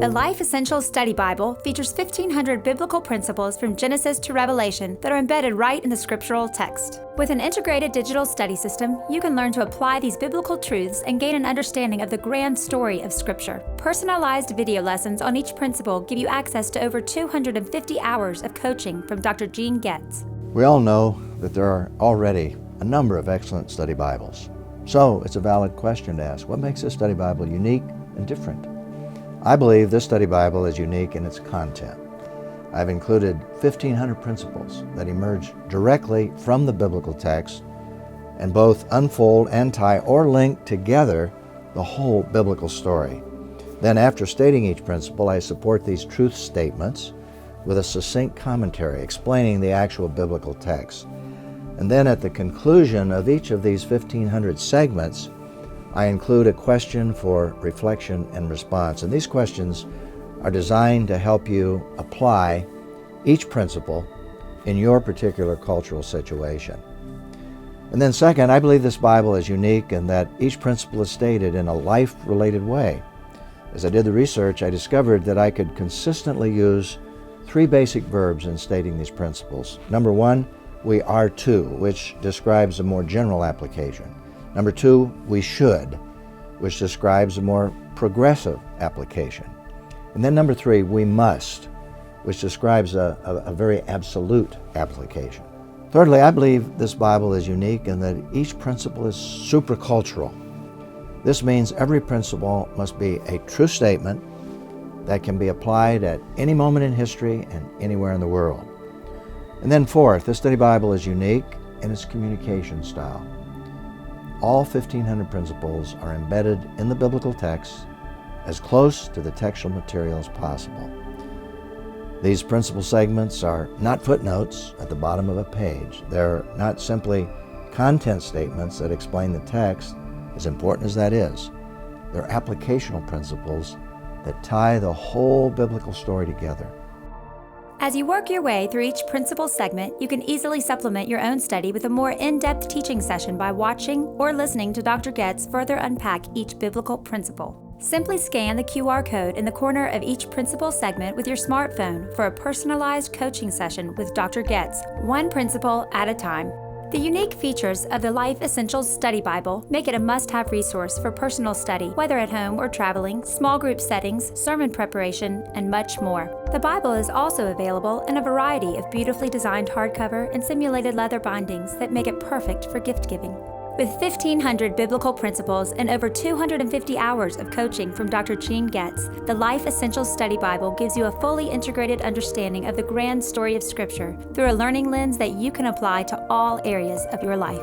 The Life Essentials Study Bible features 1,500 biblical principles from Genesis to Revelation that are embedded right in the scriptural text. With an integrated digital study system, you can learn to apply these biblical truths and gain an understanding of the grand story of Scripture. Personalized video lessons on each principle give you access to over 250 hours of coaching from Dr. Getz. We all know that there are already a number of excellent study Bibles. So it's a valid question to ask, what makes this study Bible unique and different? I believe this study Bible is unique in its content. I've included 1,500 principles that emerge directly from the biblical text and both unfold and tie or link together the whole biblical story. Then after stating each principle, I support these truth statements with a succinct commentary explaining the actual biblical text. And then at the conclusion of each of these 1,500 segments, I include a question for reflection and response. And these questions are designed to help you apply each principle in your particular cultural situation. And then second, I believe this Bible is unique in that each principle is stated in a life-related way. As I did the research, I discovered that I could consistently use 3 basic verbs in stating these principles. Number 1, we are to, which describes a more general application. Number 2, we should, which describes a more progressive application. And then number 3, we must, which describes a very absolute application. Thirdly, I believe this Bible is unique in that each principle is supracultural. This means every principle must be a true statement that can be applied at any moment in history and anywhere in the world. And then fourth, this study Bible is unique in its communication style. All 1,500 principles are embedded in the biblical text as close to the textual material as possible. These principle segments are not footnotes at the bottom of a page. They're not simply content statements that explain the text, as important as that is. They're applicational principles that tie the whole biblical story together. As you work your way through each principle segment, you can easily supplement your own study with a more in-depth teaching session by watching or listening to Dr. Getz further unpack each biblical principle. Simply scan the QR code in the corner of each principle segment with your smartphone for a personalized coaching session with Dr. Getz, one principle at a time. The unique features of the Life Essentials Study Bible make it a must-have resource for personal study, whether at home or traveling, small group settings, sermon preparation, and much more. The Bible is also available in a variety of beautifully designed hardcover and simulated leather bindings that make it perfect for gift-giving. With 1,500 biblical principles and over 250 hours of coaching from Dr. Getz, the Life Essentials Study Bible gives you a fully integrated understanding of the grand story of Scripture through a learning lens that you can apply to all areas of your life.